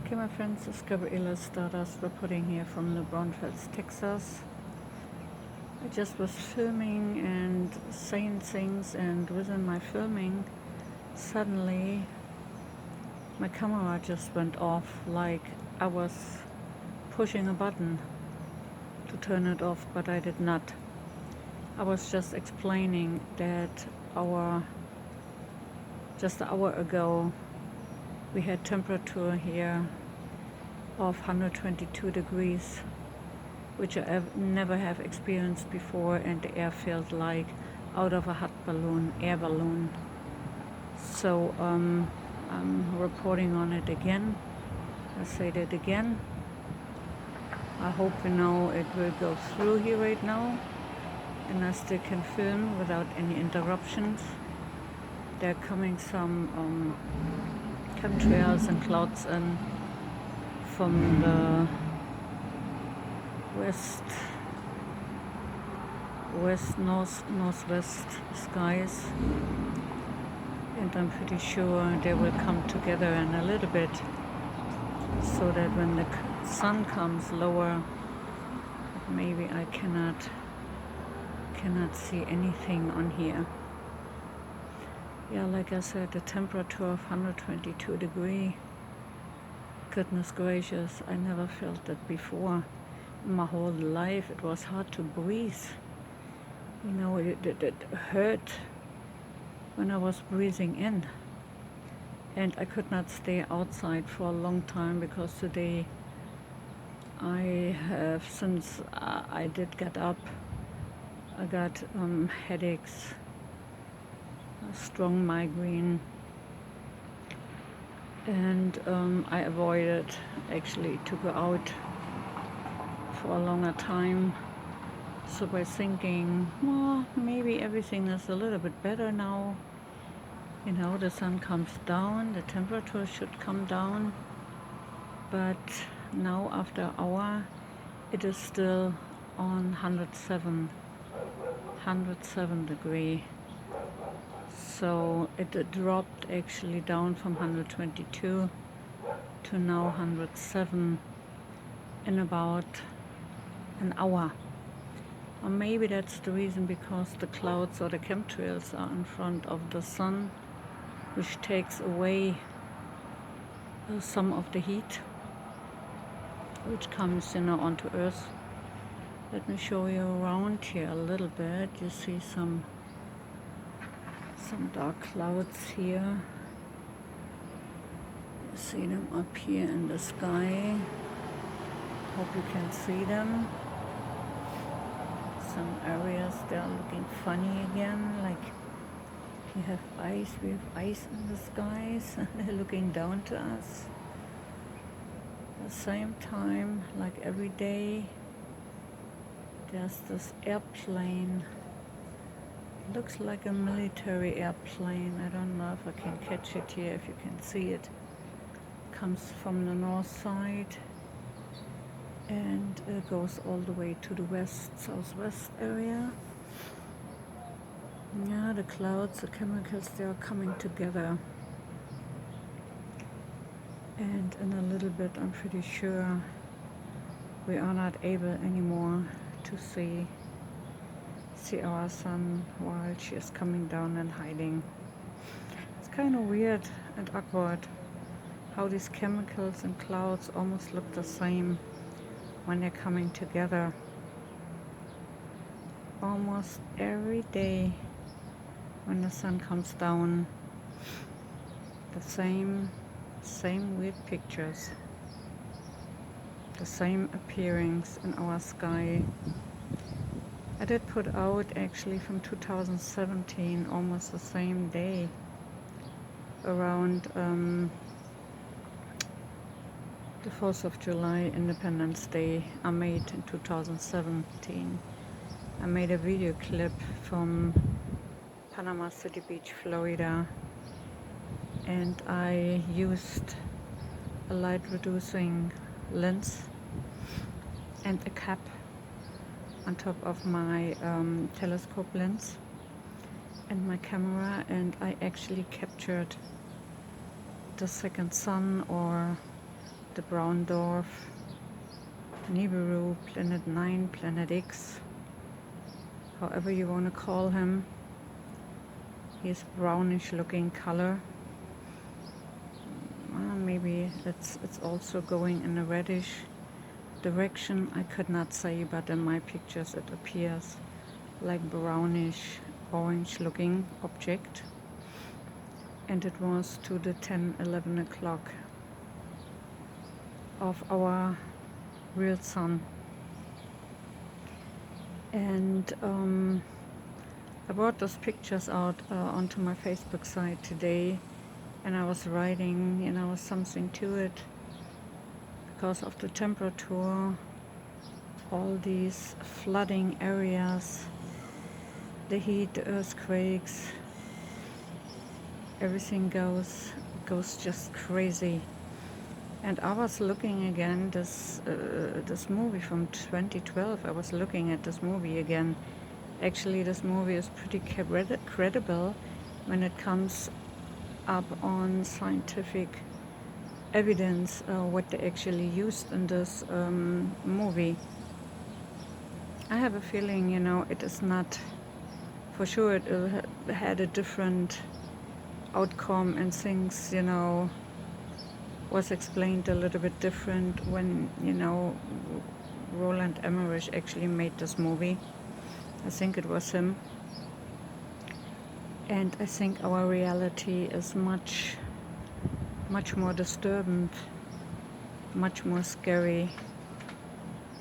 Okay, my friends, this is Gabriela Stardust reporting here from New Braunfels, Texas. I just was filming and saying things, and within my filming, suddenly my camera just went off, like I was pushing a button to turn it off, but I did not. I was just explaining that just an hour ago we had temperature here of 122 degrees, which I never have experienced before, and the air felt like out of a hot balloon, air balloon. So I'm reporting on it again. I say that again. I hope it will go through here right now, and I still can film without any interruptions. There are coming some chemtrails and clouds in from the northwest skies, and I'm pretty sure they will come together in a little bit, so that when the sun comes lower, maybe I cannot see anything on here. Yeah, like I said, the temperature of 122 degrees. Goodness gracious, I never felt that before in my whole life. It was hard to breathe. It hurt when I was breathing in. And I could not stay outside for a long time, because today since I did get up, I got headaches, a strong migraine, and I avoided actually to go out for a longer time. So by thinking, well, maybe everything is a little bit better now. The sun comes down, the temperature should come down, but now after an hour, it is still on 107 degrees. So it dropped actually down from 122 to now 107 in about an hour. Or maybe that's the reason, because the clouds or the chemtrails are in front of the sun, which takes away some of the heat which comes onto Earth. Let me show you around here a little bit. You see some dark clouds here. You see them up here in the sky. Hope you can see them. Some areas, they are looking funny again, like we have ice in the skies. They're looking down to us. At the same time, like every day, there's this airplane. Looks like a military airplane. I don't know if I can catch it here, if you can see it. Comes from the north side and goes all the way to the southwest area. Yeah, the clouds, the chemicals, they are coming together. And in a little bit, I'm pretty sure we are not able anymore to see our sun while she is coming down and hiding. It's kind of weird and awkward how these chemicals and clouds almost look the same when they're coming together. Almost every day when the sun comes down, the same weird pictures, the same appearance in our sky. I did put out actually from 2017, almost the same day, around the 4th of July, Independence Day. I made in 2017. I made a video clip from Panama City Beach, Florida, and I used a light reducing lens and a cap on top of my telescope lens and my camera, and I actually captured the second sun, or the brown dwarf, NIBIRU, Planet 9, Planet X, however you want to call him. He's brownish looking color. Maybe it's also going in a reddish direction. I could not say, but in my pictures it appears like brownish orange looking object. And it was to the 10-11 o'clock of our real sun. And I brought those pictures out onto my Facebook site today, and I was writing, you know, something to it because of the temperature, all these flooding areas, the heat, the earthquakes, everything goes just crazy. And I was looking again this movie from 2012. I was looking at this movie again. Actually, this movie is pretty credible when it comes up on scientific evidence, what they actually used in this movie. I have a feeling, you know, it is not, for sure it had a different outcome, and things, you know, was explained a little bit different when, you know, Roland Emmerich actually made this movie. I think it was him. And I think our reality is much more disturbing, much more scary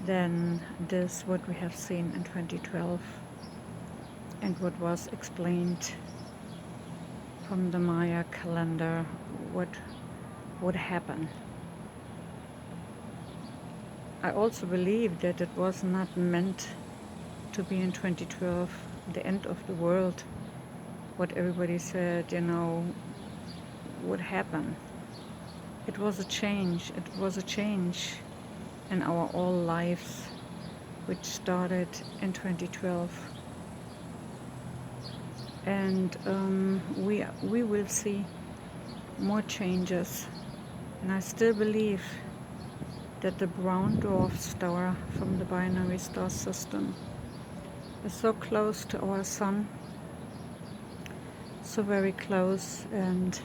than this, what we have seen in 2012 and what was explained from the Maya calendar, what would happen. I also believe that it was not meant to be in 2012, the end of the world, what everybody said, you know, would happen. It was a change. It was a change in our all lives, which started in 2012. And we will see more changes. And I still believe that the brown dwarf star from the binary star system is so close to our sun, so very close, and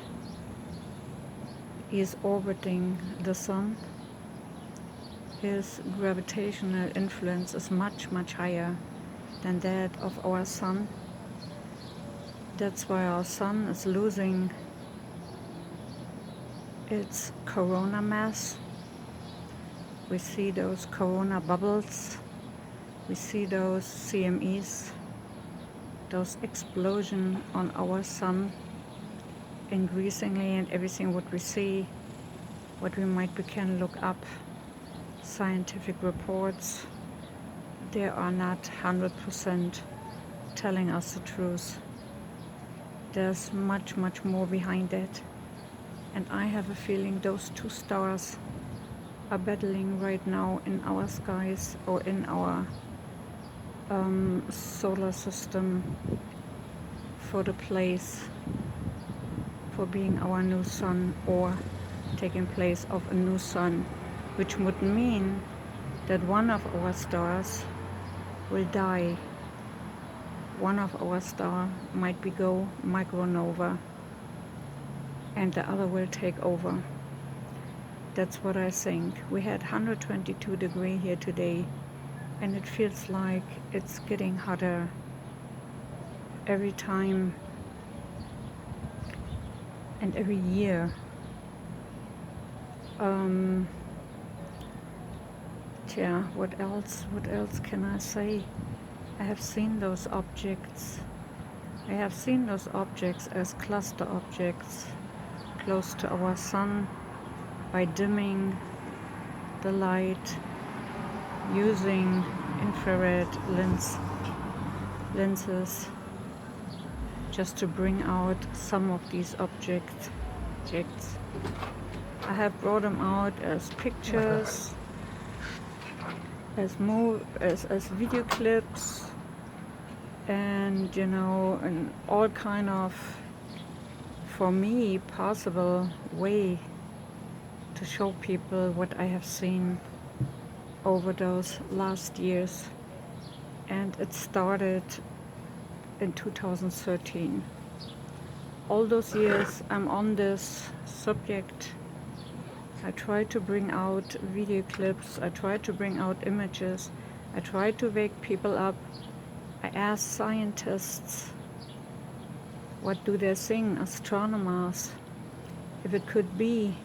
he is orbiting the sun. His gravitational influence is much higher than that of our sun. That's why our sun is losing its corona mass. We see those corona bubbles, we see those CMEs, those explosions on our sun increasingly, and everything what we see, what we can look up, scientific reports, they are not 100% telling us the truth. There's much more behind that. And I have a feeling those two stars are battling right now in our skies, or in our solar system, for the place, for being our new sun, or taking place of a new sun, which would mean that one of our stars will die. One of our stars might go micronova, and the other will take over. That's what I think. We had 122 degrees here today, and it feels like it's getting hotter every time and every year. What else can I say? I have seen those objects. I have seen those objects as cluster objects close to our sun, by dimming the light, using infrared lenses, just to bring out some of these objects. I have brought them out as pictures, as video clips, and, you know, in all kind of, for me, possible way to to show people what I have seen over those last years. And it started in 2013. All those years I'm on this subject. I try to bring out video clips, I try to bring out images, I try to wake people up. I ask scientists, what do they think, astronomers, if it could be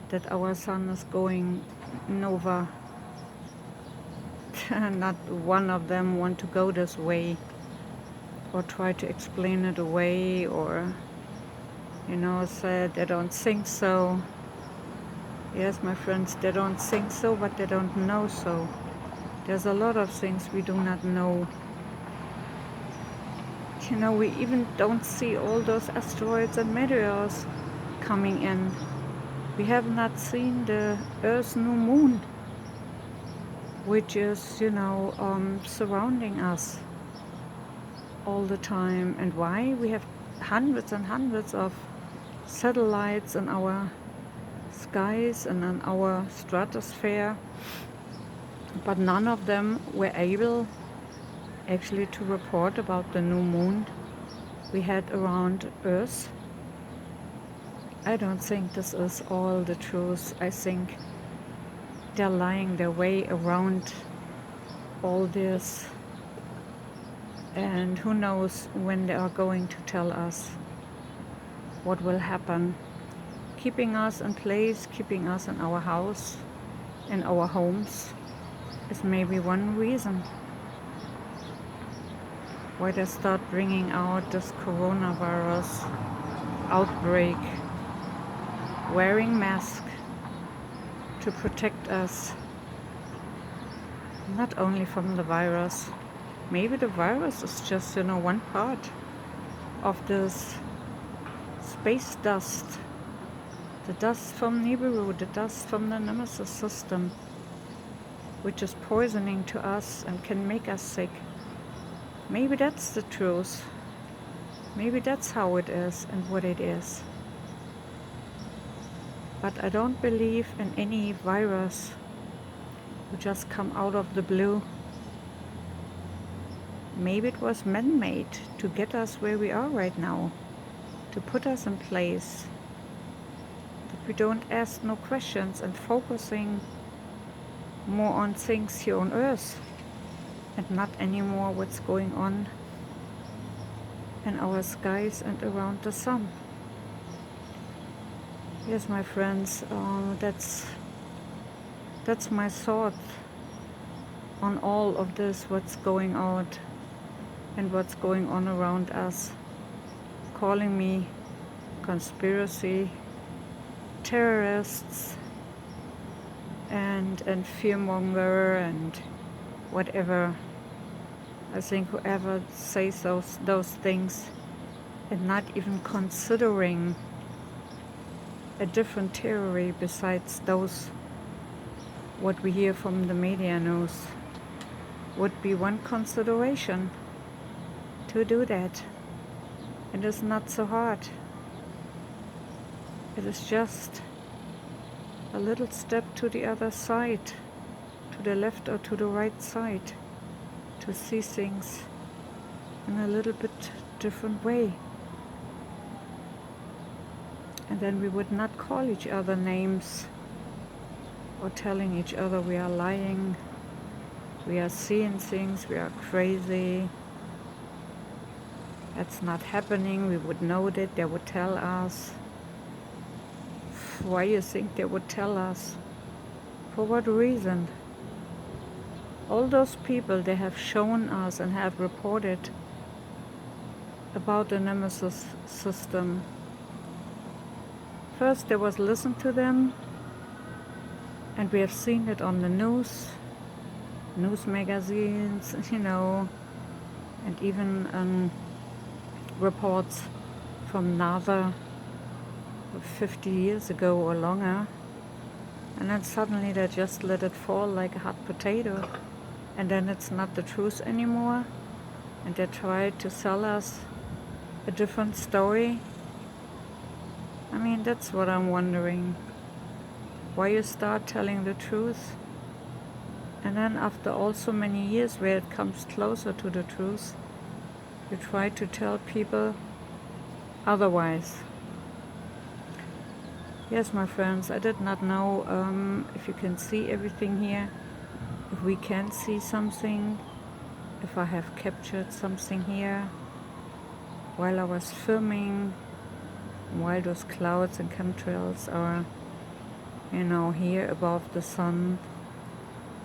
that our sun is going nova. Not one of them want to go this way or try to explain it away, or said they don't think so. Yes, my friends, they don't think so, but they don't know so. There's a lot of things we do not know. We even don't see all those asteroids and meteors coming in. We have not seen the Earth's new moon, which is, surrounding us all the time. And why? We have hundreds and hundreds of satellites in our skies and in our stratosphere, but none of them were able actually to report about the new moon we had around Earth. I don't think this is all the truth. I think they're lying their way around all this, and who knows when they are going to tell us what will happen. Keeping us in place, keeping us in our house, in our homes, is maybe one reason why they start bringing out this coronavirus outbreak, wearing masks to protect us, not only from the virus. Maybe the virus is just, one part of this space dust, the dust from NIBIRU, the dust from the NIBIRU system, which is poisoning to us and can make us sick. Maybe that's the truth. Maybe that's how it is and what it is. But I don't believe in any virus who just come out of the blue. Maybe it was man-made to get us where we are right now, to put us in place, that we don't ask no questions and focusing more on things here on Earth and not anymore what's going on in our skies and around the sun. Yes, my friends, that's my thought on all of this, what's going out and what's going on around us. Calling me conspiracy terrorists and fearmonger and whatever. I think whoever says those things and not even considering a different theory besides those what we hear from the media news would be one consideration to do that. It is not so hard. It is just a little step to the other side, to the left or to the right side, to see things in a little bit different way. And then we would not call each other names or telling each other we are lying, we are seeing things, we are crazy. That's not happening. We would know that. They would tell us. Why you think they would tell us? For what reason? All those people, they have shown us and have reported about the Nemesis system. First there was listen to them, and we have seen it on the news magazines, and even reports from NASA 50 years ago or longer. And then suddenly they just let it fall like a hot potato, and then it's not the truth anymore, and they try to sell us a different story. I mean, that's what I'm wondering. why you start telling the truth. And then after also many years where it comes closer to the truth, you try to tell people otherwise. Yes, my friends, I did not know if you can see everything here, if we can see something, if I have captured something here while I was filming, while those clouds and chemtrails are, you know, here above the sun,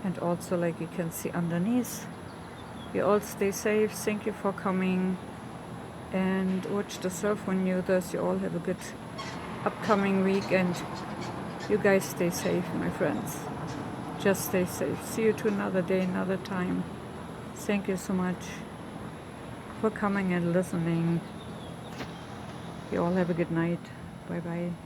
and also like you can see underneath. You all stay safe. Thank you for coming, and watch the surf when you does. You all have a good upcoming week, and you guys stay safe, my friends. Just stay safe. See you to another day, another time. Thank you so much for coming and listening. You all have a good night. Bye bye.